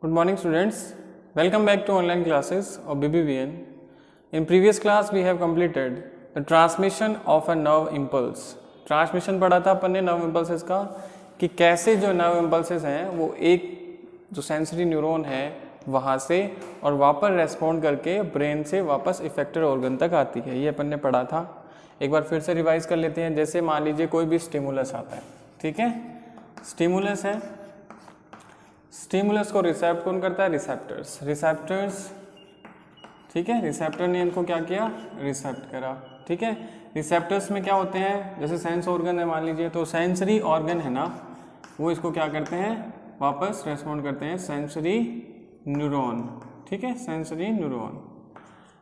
Good morning students. Welcome back to online classes of BBVN. In previous class we have completed the transmission of a nerve impulse. Transmission पढ़ा था अपन ने nerve impulses का कि कैसे जो nerve impulses हैं वो एक जो sensory neuron है वहाँ से और वापस रेस्पॉन्ड करके ब्रेन से वापस इफेक्टर ऑर्गन तक आती है। ये अपन ने पढ़ा था। एक बार फिर से रिवाइज कर लेते हैं। जैसे मान लीजिए कोई भी स्टिमुलस आता है, ठीक है, स्टिमुलस है, स्टिमुलस को रिसेप्ट कौन करता है? रिसेप्टर्स, ठीक है, रिसेप्टर ने इनको क्या किया? रिसेप्ट करा, ठीक है। रिसेप्टर्स में क्या होते हैं? जैसे सेंस ऑर्गन है मान लीजिए, तो सेंसरी ऑर्गन है ना, वो इसको क्या करते हैं? वापस रेस्पॉन्ड करते हैं, सेंसरी न्यूरॉन, ठीक है, सेंसरी न्यूरॉन।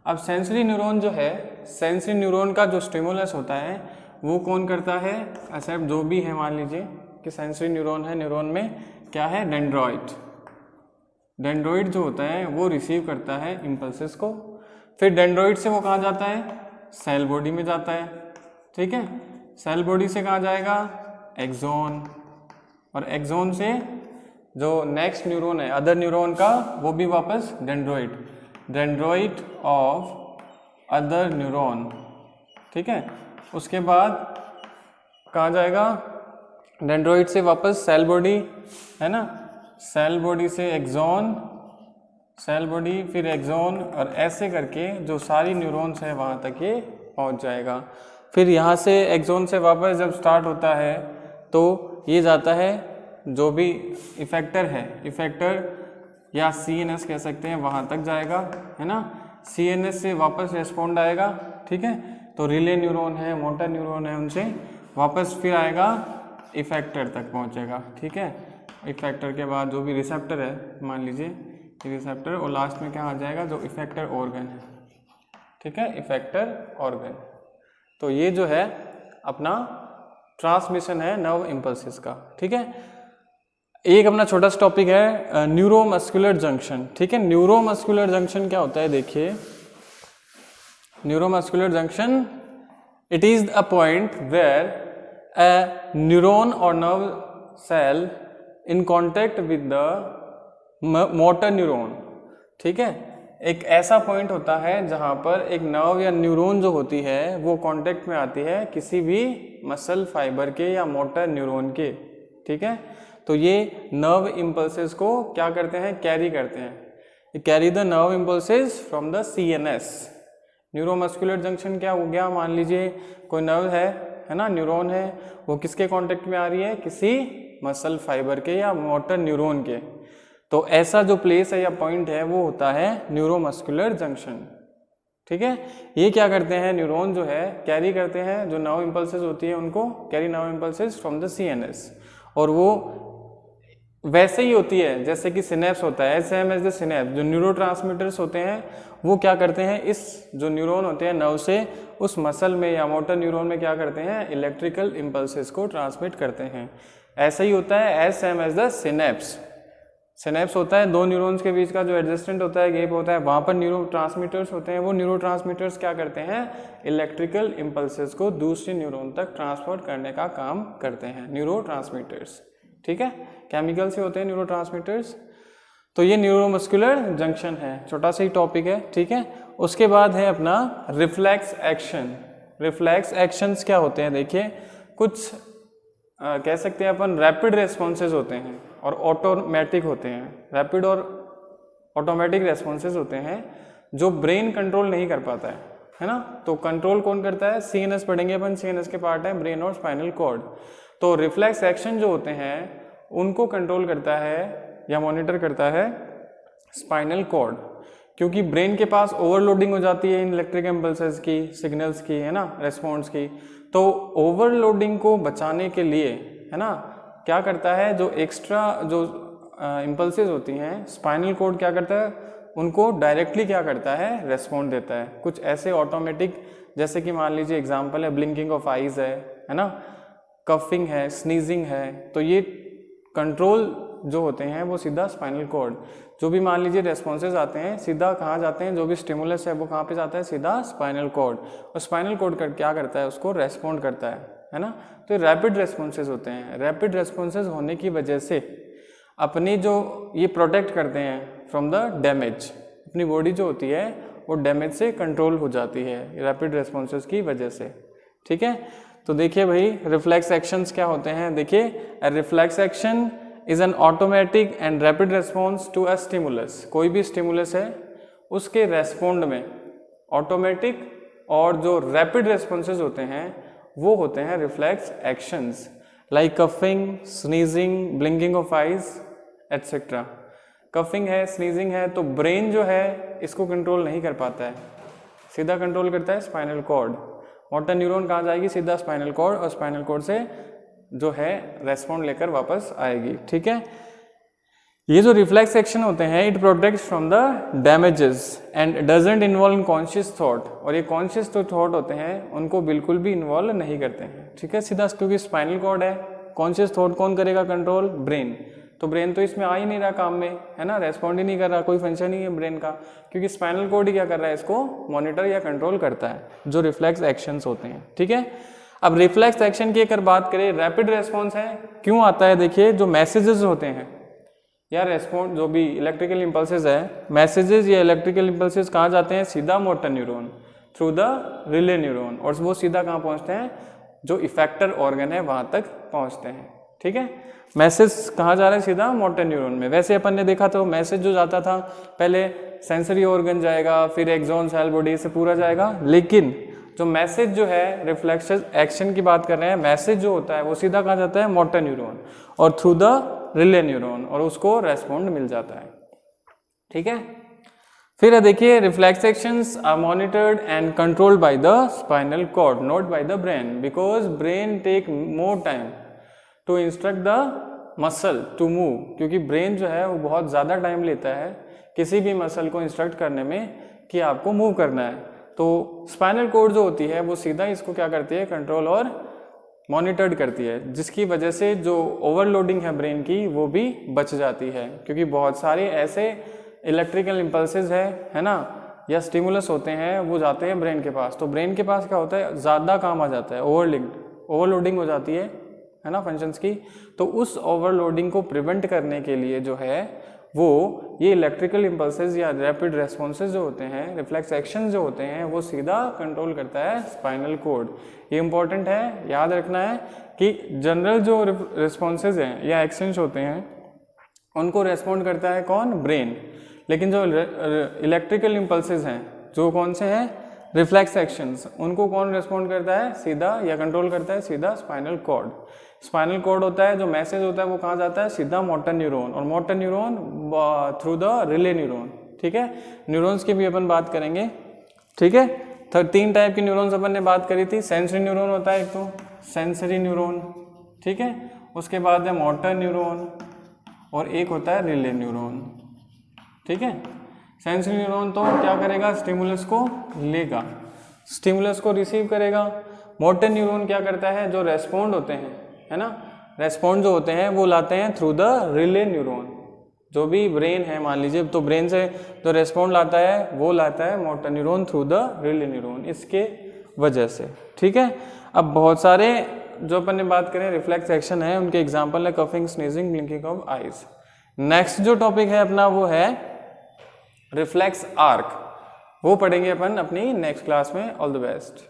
अब सेंसरी न्यूरॉन जो है, सेंसरी न्यूरॉन का जो स्टिमुलस होता है वो कौन करता है? एक्सेप्ट जो भी है, मान लीजिए कि सेंसरी न्यूरॉन है, न्यूरॉन में क्या है? डेंड्रॉइड। डेंड्रॉइड जो होता है वो रिसीव करता है इम्पल्सेस को, फिर डेंड्रॉइड से वो कहाँ जाता है? सेल बॉडी में जाता है, ठीक है। सेल बॉडी से कहाँ जाएगा? एक्सोन, और एक्सोन से जो नेक्स्ट न्यूरॉन है अदर न्यूरॉन का वो भी वापस dendroid, dendroid of other neuron, ठीक है। उसके बाद कहाँ जाएगा? डेंड्रॉइड से वापस सेल बॉडी है ना, सेल बॉडी से एक्सोन, सेल बॉडी फिर एक्सोन, और ऐसे करके जो सारी न्यूरॉन्स है वहाँ तक ये पहुँच जाएगा। फिर यहाँ से एक्सोन से वापस जब स्टार्ट होता है तो ये जाता है जो भी इफेक्टर है, इफेक्टर या CNS कह सकते हैं, वहाँ तक जाएगा, है ना। CNS से वापस रेस्पॉन्ड आएगा, ठीक है। तो रिले न्यूरॉन है, मोटर न्यूरॉन है, उनसे वापस फिर आएगा इफेक्टर तक पहुंचेगा, ठीक है। इफेक्टर के बाद जो भी रिसेप्टर है, मान लीजिए रिसेप्टर, और लास्ट में क्या आ जाएगा? जो इफेक्टर ऑर्गन है, ठीक है, इफेक्टर ऑर्गन। तो ये जो है अपना ट्रांसमिशन है नर्व इम्पल्सेस का, ठीक है। एक अपना छोटा सा टॉपिक है न्यूरोमस्कुलर जंक्शन, ठीक है। न्यूरोमस्कुलर जंक्शन क्या होता है? देखिए, neuromuscular junction, it is a point where a neuron or nerve cell in contact with the motor neuron, ठीक है। एक ऐसा पॉइंट होता है जहां पर एक नर्व या न्यूरॉन जो होती है वो कांटेक्ट में आती है किसी भी मसल फाइबर के या मोटर न्यूरॉन के, ठीक है। तो ये नर्व इम्पल्सेस को क्या करते हैं? कैरी करते हैं। Carry the nerve impulses from the CNS। Neuromuscular junction क्या हो गया? मान लीजिए कोई नर्व है ना, न्यूरॉन है, वो किसके कांटेक्ट में आ रही है? किसी मसल फाइबर के या मोटर न्यूरॉन के। तो ऐसा जो प्लेस है या पॉइंट है वो होता है न्यूरोमस्कुलर जंक्शन, ठीक है। ये क्या करते हैं? न्यूरॉन जो है कैरी करते हैं, जो नर्व इम्पल्सेस होती है उनको carry nerve impulses from the CNS, और वो वैसे ही होती है जैसे कि सिनेप्स होता है, सेम एज द सिनेप्स। जो न्यूरोट्रांसमीटर्स होते हैं वो क्या करते हैं? इस जो न्यूरॉन होते हैं नर्व से उस मसल में या मोटर न्यूरॉन में क्या करते हैं? इलेक्ट्रिकल इम्पल्सेस को ट्रांसमिट करते हैं। ऐसा ही होता है as same as the synapse. Synapse होता है दो न्यूरॉन्स के बीच का जो एडजस्टेंट होता है, गैप होता है, वहाँ पर न्यूरोट्रांसमीटर्स होते हैं। वो न्यूरोट्रांसमीटर्स क्या करते हैं? इलेक्ट्रिकल इम्पल्सेस को दूसरे न्यूरॉन तक ट्रांसफर करने का काम करते हैं, न्यूरोट्रांसमीटर्स, ठीक है। केमिकल से होते हैं न्यूरोट्रांसमीटर्स। तो ये न्यूरोमस्कुलर जंक्शन है, छोटा सा ही टॉपिक है, ठीक है। उसके बाद है अपना रिफ्लेक्स एक्शन। रिफ्लेक्स एक्शंस क्या होते हैं? देखिए, कुछ कह सकते हैं अपन रैपिड रेस्पॉन्सेज होते हैं और ऑटोमेटिक होते हैं। रैपिड और ऑटोमेटिक रेस्पॉन्सेज होते हैं जो ब्रेन कंट्रोल नहीं कर पाता है ना। तो कंट्रोल कौन करता है? CNS पढ़ेंगे अपन, CNS के पार्ट है ब्रेन और स्पाइनल कॉर्ड। तो रिफ्लेक्स एक्शन जो होते हैं उनको कंट्रोल करता है या मॉनिटर करता है स्पाइनल कॉर्ड, क्योंकि ब्रेन के पास ओवरलोडिंग हो जाती है इन इलेक्ट्रिक इम्पल्सेस की, सिग्नल्स की, है ना, रेस्पॉन्स की। तो ओवरलोडिंग को बचाने के लिए, है ना, क्या करता है? जो एक्स्ट्रा जो इम्पल्सेस होती हैं, स्पाइनल कॉर्ड क्या करता है? उनको डायरेक्टली क्या करता है? रेस्पॉन्ड देता है। कुछ ऐसे ऑटोमेटिक, जैसे कि मान लीजिए एग्जाम्पल है ब्लिंकिंग ऑफ आईज है ना, कफिंग है, स्नीजिंग है। तो ये कंट्रोल जो होते हैं वो सीधा स्पाइनल कॉर्ड, जो भी मान लीजिए रेस्पॉन्सेज आते हैं सीधा कहाँ जाते हैं? जो भी स्टिमुलस है वो कहाँ पे जाता है? सीधा स्पाइनल कॉर्ड। और स्पाइनल कॉर्ड क्या करता है? उसको रेस्पॉन्ड करता है ना। तो रैपिड रेस्पॉन्सेज होते हैं। रैपिड रेस्पॉन्सेज होने की वजह से अपनी जो ये प्रोटेक्ट करते हैं फ्रॉम द डैमेज, अपनी बॉडी जो होती है वो डैमेज से कंट्रोल हो जाती है रैपिड रेस्पॉन्सेज की वजह से। ठीक है, तो देखिए भाई रिफ्लेक्स एक्शंस क्या होते हैं। देखिए reflex action is an automatic and rapid response to a stimulus. कोई भी स्टिमुलस है उसके रेस्पॉन्ड में ऑटोमेटिक और जो रैपिड रेस्पॉन्सेज होते हैं वो होते हैं reflex actions, like coughing, sneezing, blinking of eyes etcetera. Coughing है, स्नीजिंग है, तो ब्रेन जो है इसको कंट्रोल नहीं कर पाता है, सीधा कंट्रोल करता है स्पाइनल कॉर्ड। मोटर न्यूरॉन कहाँ जाएगी? सीधा स्पाइनल कॉर्ड, और स्पाइनल कॉर्ड से जो है रेस्पॉन्ड लेकर वापस आएगी। ठीक है, ये जो रिफ्लेक्स एक्शन होते हैं it protects from the damages and doesn't involve in conscious thought. और ये कॉन्शियस जो थॉट होते हैं उनको बिल्कुल भी इन्वॉल्व नहीं करते हैं। ठीक है, सीधा क्योंकि स्पाइनल कॉर्ड है, कॉन्शियस थॉट कौन करेगा कंट्रोल? ब्रेन। तो ब्रेन तो इसमें आ ही नहीं रहा काम में, है ना, रेस्पॉन्ड ही नहीं कर रहा, कोई फंक्शन नहीं है ब्रेन का, क्योंकि स्पाइनल कॉर्ड ही क्या कर रहा है? इसको मॉनिटर या कंट्रोल करता है, जो रिफ्लेक्स एक्शंस होते हैं। ठीक है, अब रिफ्लेक्स एक्शन की अगर बात करें, रैपिड रेस्पॉन्स है क्यों आता है? देखिए जो मैसेजेस होते हैं या रेस्पॉन्स, जो भी इलेक्ट्रिकल इंपल्सेस है, मैसेजेस या इलेक्ट्रिकल इंपल्सेस कहाँ जाते हैं? सीधा motor neuron through the relay neuron, और वो सीधा कहाँ पहुँचते हैं? जो इफेक्टर ऑर्गन है वहाँ तक पहुँचते हैं। ठीक है, मैसेज कहाँ जा रहा है? सीधा मोटर न्यूरॉन में। वैसे अपन ने देखा तो मैसेज जो जाता था पहले सेंसरी ऑर्गन जाएगा, फिर एक्सॉन सेल बॉडी से पूरा जाएगा, लेकिन जो मैसेज जो है रिफ्लेक्स एक्शन की बात कर रहे हैं, मैसेज जो होता है वो सीधा कहाँ जाता है? मोटर न्यूरॉन और थ्रू द रिले न्यूरॉन, और उसको रेस्पॉन्ड मिल जाता है। ठीक है, फिर देखिए reflex actions are monitored and controlled by the spinal cord, not by the brain, because brain take more time to instruct the muscle to move. क्योंकि ब्रेन जो है वो बहुत ज़्यादा टाइम लेता है किसी भी मसल को इंस्ट्रक्ट करने में कि आपको मूव करना है। तो स्पाइनल कॉर्ड जो होती है वो सीधा इसको क्या करती है? कंट्रोल और मॉनिटर्ड करती है, जिसकी वजह से जो ओवरलोडिंग है ब्रेन की वो भी बच जाती है। क्योंकि बहुत सारे ऐसे इलेक्ट्रिकल इम्पल्सेस है ना, या स्टिमुलस होते हैं वो जाते हैं ब्रेन के पास, तो ब्रेन के पास क्या होता है? ज़्यादा काम आ जाता है, ओवरलोडिंग हो जाती है ना फंक्शंस की। तो उस ओवरलोडिंग को प्रिवेंट करने के लिए जो है वो ये इलेक्ट्रिकल इम्पल्सेस या रैपिड रेस्पॉन्सेज जो होते हैं, रिफ्लेक्स एक्शन जो होते हैं, वो सीधा कंट्रोल करता है स्पाइनल कॉर्ड। ये इंपॉर्टेंट है, याद रखना है कि जनरल जो रिस्पॉन्सेज हैं या एक्शंस होते हैं उनको रेस्पॉन्ड करता है कौन? ब्रेन। लेकिन जो इलेक्ट्रिकल इम्पल्सेज हैं जो कौन से हैं? रिफ्लेक्स एक्शंस, उनको कौन रेस्पॉन्ड करता है? सीधा या कंट्रोल करता है सीधा स्पाइनल कॉर्ड। स्पाइनल कॉर्ड होता है, जो मैसेज होता है वो कहाँ जाता है? सीधा मोटर न्यूरॉन, और motor neuron through the relay neuron. ठीक है, न्यूरॉन्स की भी अपन बात करेंगे। ठीक है, 3 टाइप की न्यूरॉन्स अपन ने बात करी थी। सेंसरी न्यूरॉन होता है एक, तो सेंसरी न्यूरॉन, ठीक है, उसके बाद है मोटर न्यूरॉन, और एक होता है रिले न्यूरॉन। ठीक है, सेंसरी न्यूरॉन तो क्या करेगा? स्टिमुलस को लेगा, स्टिमुलस को रिसीव करेगा। मोटर न्यूरॉन क्या करता है? जो रेस्पॉन्ड होते हैं, है ना, रेस्पॉन्ड जो होते हैं वो लाते हैं थ्रू द रिले न्यूरॉन। जो भी ब्रेन है मान लीजिए, तो ब्रेन से जो रेस्पॉन्ड लाता है वो लाता है motor neuron through the relay neuron, इसके वजह से। ठीक है, अब बहुत सारे जो अपन ने बात करें रिफ्लेक्स एक्शन है उनके एग्जाम्पल है coughing, sneezing, blinking of eyes. Next जो टॉपिक है अपना वो है रिफ्लेक्स आर्क, वो पढ़ेंगे अपन अपनी नेक्स्ट क्लास में। All the best.